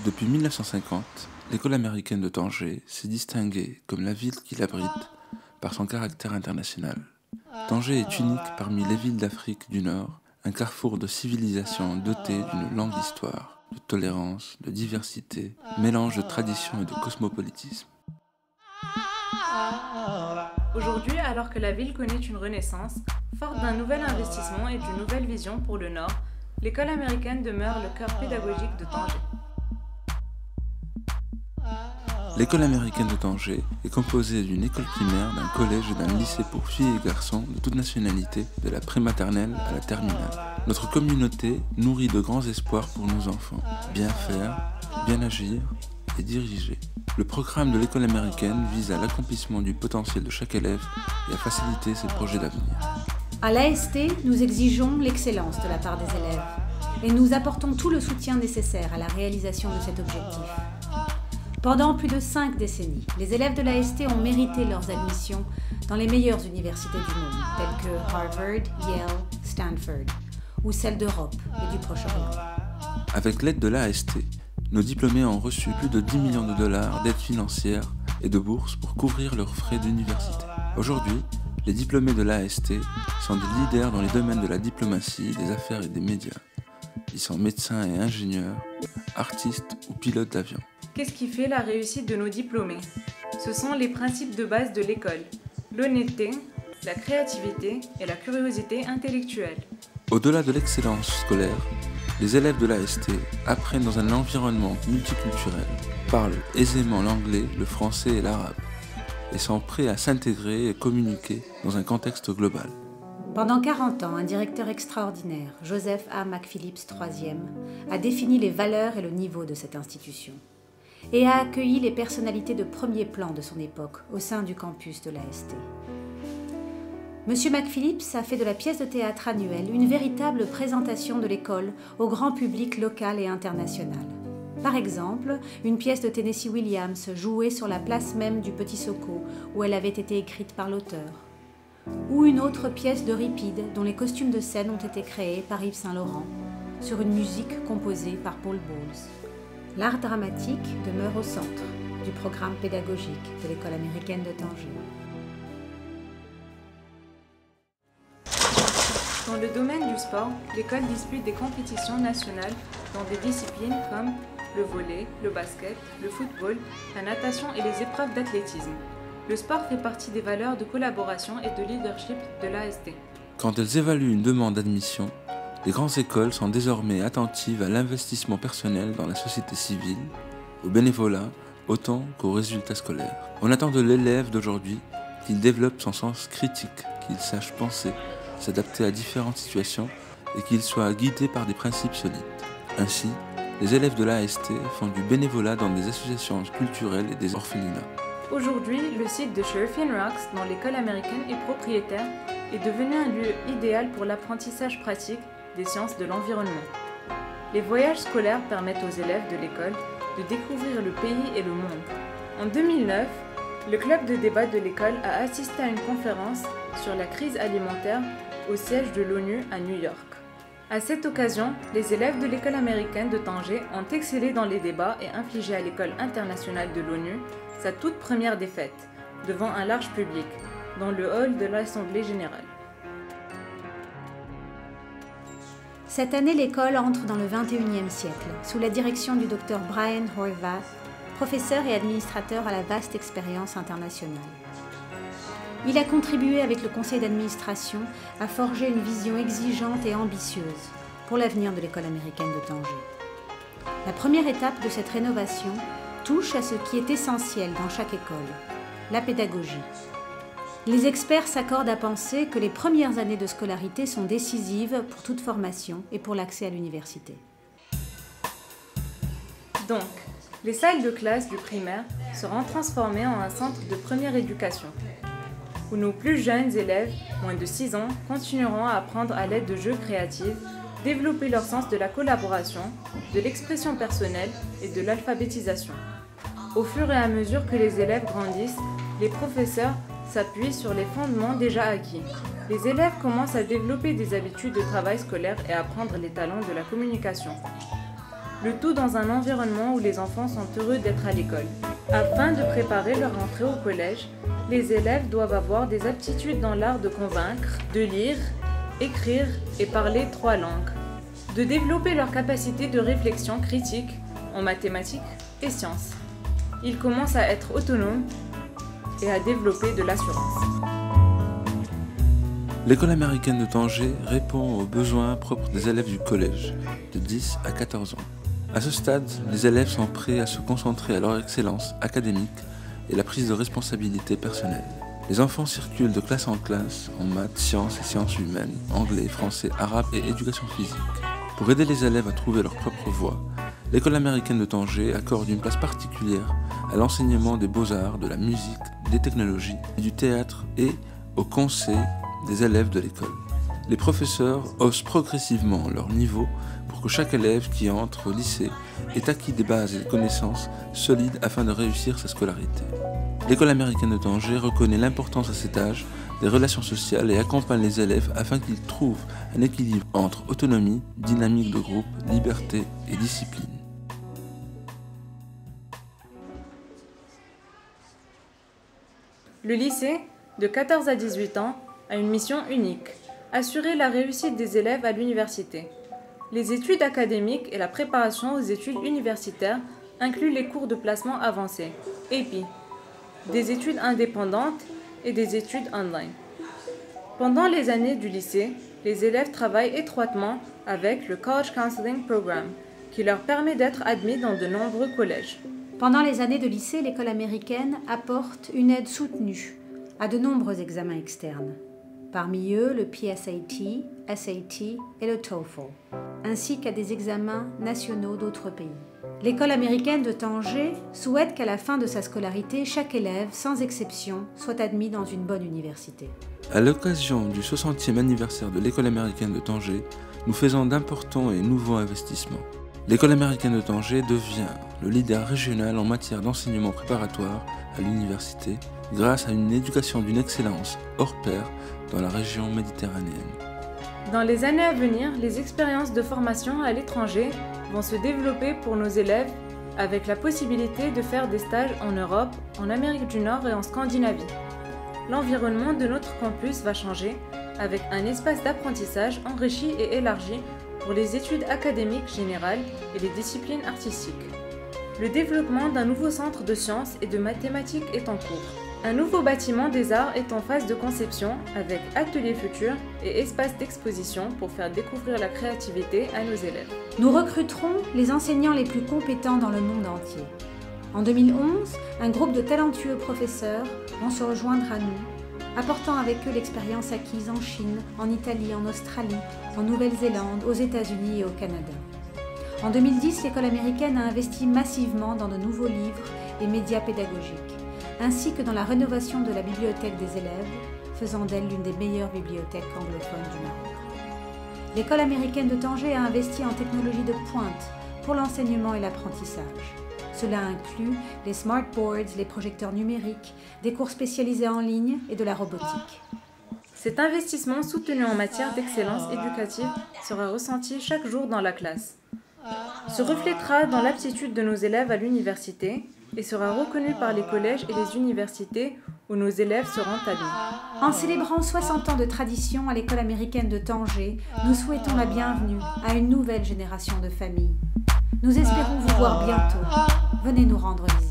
Depuis 1950, l'école américaine de Tanger s'est distinguée comme la ville qui l'abrite par son caractère international. Tanger est unique parmi les villes d'Afrique du Nord, un carrefour de civilisation doté d'une longue histoire, de tolérance, de diversité, mélange de tradition et de cosmopolitisme. Aujourd'hui, alors que la ville connaît une renaissance, forte d'un nouvel investissement et d'une nouvelle vision pour le Nord, l'école américaine demeure le cœur pédagogique de Tanger. L'école américaine de Tanger est composée d'une école primaire, d'un collège et d'un lycée pour filles et garçons de toute nationalité, de la prématernelle à la terminale. Notre communauté nourrit de grands espoirs pour nos enfants. Bien faire, bien agir et diriger. Le programme de l'école américaine vise à l'accomplissement du potentiel de chaque élève et à faciliter ses projets d'avenir. À l'AST, nous exigeons l'excellence de la part des élèves et nous apportons tout le soutien nécessaire à la réalisation de cet objectif. Pendant plus de 5 décennies, les élèves de l'AST ont mérité leurs admissions dans les meilleures universités du monde, telles que Harvard, Yale, Stanford, ou celles d'Europe et du Proche-Orient. Avec l'aide de l'AST, nos diplômés ont reçu plus de 10 millions de dollars d'aide financière et de bourses pour couvrir leurs frais d'université. Aujourd'hui, les diplômés de l'AST sont des leaders dans les domaines de la diplomatie, des affaires et des médias. Ils sont médecins et ingénieurs, artistes ou pilotes d'avion. Qu'est-ce qui fait la réussite de nos diplômés? Ce sont les principes de base de l'école, l'honnêteté, la créativité et la curiosité intellectuelle. Au-delà de l'excellence scolaire, les élèves de l'AST apprennent dans un environnement multiculturel, parlent aisément l'anglais, le français et l'arabe, et sont prêts à s'intégrer et communiquer dans un contexte global. Pendant 40 ans, un directeur extraordinaire, Joseph A. McPhillips III, a défini les valeurs et le niveau de cette institution et a accueilli les personnalités de premier plan de son époque au sein du campus de l'AST. Monsieur McPhillips a fait de la pièce de théâtre annuelle une véritable présentation de l'école au grand public local et international. Par exemple, une pièce de Tennessee Williams jouée sur la place même du Petit Soko où elle avait été écrite par l'auteur. Ou une autre pièce d'Euripide dont les costumes de scène ont été créés par Yves Saint-Laurent sur une musique composée par Paul Bowles. L'art dramatique demeure au centre du programme pédagogique de l'école américaine de Tanger. Dans le domaine du sport, l'école dispute des compétitions nationales dans des disciplines comme le volley, le basket, le football, la natation et les épreuves d'athlétisme. Le sport fait partie des valeurs de collaboration et de leadership de l'AST. Quand elles évaluent une demande d'admission, les grandes écoles sont désormais attentives à l'investissement personnel dans la société civile, au bénévolat, autant qu'aux résultats scolaires. On attend de l'élève d'aujourd'hui qu'il développe son sens critique, qu'il sache penser, s'adapter à différentes situations et qu'il soit guidé par des principes solides. Ainsi, les élèves de l'AST font du bénévolat dans des associations culturelles et des orphelinats. Aujourd'hui, le site de Sherifian Rocks, dont l'école américaine est propriétaire, est devenu un lieu idéal pour l'apprentissage pratique des sciences de l'environnement. Les voyages scolaires permettent aux élèves de l'école de découvrir le pays et le monde. En 2009, le club de débat de l'école a assisté à une conférence sur la crise alimentaire au siège de l'ONU à New York. À cette occasion, les élèves de l'école américaine de Tanger ont excellé dans les débats et infligé à l'école internationale de l'ONU sa toute première défaite, devant un large public, dans le hall de l'Assemblée générale. Cette année, l'école entre dans le XXIe siècle, sous la direction du Dr Brian Horvath, professeur et administrateur à la vaste expérience internationale. Il a contribué avec le conseil d'administration à forger une vision exigeante et ambitieuse pour l'avenir de l'école américaine de Tanger. La première étape de cette rénovation touche à ce qui est essentiel dans chaque école, la pédagogie. Les experts s'accordent à penser que les premières années de scolarité sont décisives pour toute formation et pour l'accès à l'université. Donc, les salles de classe du primaire seront transformées en un centre de première éducation, où nos plus jeunes élèves, moins de 6 ans, continueront à apprendre à l'aide de jeux créatifs, développer leur sens de la collaboration, de l'expression personnelle et de l'alphabétisation. Au fur et à mesure que les élèves grandissent, les professeurs s'appuient sur les fondements déjà acquis. Les élèves commencent à développer des habitudes de travail scolaire et à apprendre les talents de la communication. le tout dans un environnement où les enfants sont heureux d'être à l'école. Afin de préparer leur entrée au collège, les élèves doivent avoir des aptitudes dans l'art de convaincre, de lire, écrire et parler 3 langues, de développer leur capacité de réflexion critique en mathématiques et sciences. Ils commencent à être autonomes et à développer de l'assurance. L'école américaine de Tanger répond aux besoins propres des élèves du collège, de 10 à 14 ans. À ce stade, les élèves sont prêts à se concentrer à leur excellence académique et la prise de responsabilité personnelle. Les enfants circulent de classe en classe en maths, sciences et sciences humaines, anglais, français, arabe et éducation physique. Pour aider les élèves à trouver leur propre voie, l'école américaine de Tanger accorde une place particulière à l'enseignement des beaux-arts, de la musique, des technologies, du théâtre et au conseil des élèves de l'école. Les professeurs haussent progressivement leur niveau pour que chaque élève qui entre au lycée ait acquis des bases et des connaissances solides afin de réussir sa scolarité. L'école américaine de Tanger reconnaît l'importance à cet âge des relations sociales et accompagne les élèves afin qu'ils trouvent un équilibre entre autonomie, dynamique de groupe, liberté et discipline. Le lycée, de 14 à 18 ans, a une mission unique, assurer la réussite des élèves à l'université. Les études académiques et la préparation aux études universitaires incluent les cours de placement avancé, AP, des études indépendantes et des études online. Pendant les années du lycée, les élèves travaillent étroitement avec le College Counseling Program, qui leur permet d'être admis dans de nombreux collèges. Pendant les années de lycée, l'école américaine apporte une aide soutenue à de nombreux examens externes. Parmi eux, le PSAT, SAT et le TOEFL, ainsi qu'à des examens nationaux d'autres pays. L'école américaine de Tanger souhaite qu'à la fin de sa scolarité, chaque élève, sans exception, soit admis dans une bonne université. À l'occasion du 60e anniversaire de l'école américaine de Tanger, nous faisons d'importants et nouveaux investissements. L'école américaine de Tanger devient le leader régional en matière d'enseignement préparatoire à l'université grâce à une éducation d'une excellence hors pair dans la région méditerranéenne. Dans les années à venir, les expériences de formation à l'étranger vont se développer pour nos élèves avec la possibilité de faire des stages en Europe, en Amérique du Nord et en Scandinavie. L'environnement de notre campus va changer avec un espace d'apprentissage enrichi et élargi pour les études académiques générales et les disciplines artistiques. Le développement d'un nouveau centre de sciences et de mathématiques est en cours. Un nouveau bâtiment des arts est en phase de conception avec ateliers futurs et espaces d'exposition pour faire découvrir la créativité à nos élèves. Nous recruterons les enseignants les plus compétents dans le monde entier. En 2011, un groupe de talentueux professeurs vont se rejoindre à nous, apportant avec eux l'expérience acquise en Chine, en Italie, en Australie, en Nouvelle-Zélande, aux États-Unis et au Canada. En 2010, l'école américaine a investi massivement dans de nouveaux livres et médias pédagogiques, ainsi que dans la rénovation de la bibliothèque des élèves, faisant d'elle l'une des meilleures bibliothèques anglophones du Maroc. L'école américaine de Tanger a investi en technologies de pointe pour l'enseignement et l'apprentissage. Cela inclut les smartboards, les projecteurs numériques, des cours spécialisés en ligne et de la robotique. Cet investissement soutenu en matière d'excellence éducative sera ressenti chaque jour dans la classe, se reflètera dans l'aptitude de nos élèves à l'université et sera reconnu par les collèges et les universités où nos élèves seront admis. En célébrant 60 ans de tradition à l'école américaine de Tanger, nous souhaitons la bienvenue à une nouvelle génération de familles. Nous espérons vous voir bientôt. Venez nous rendre visite.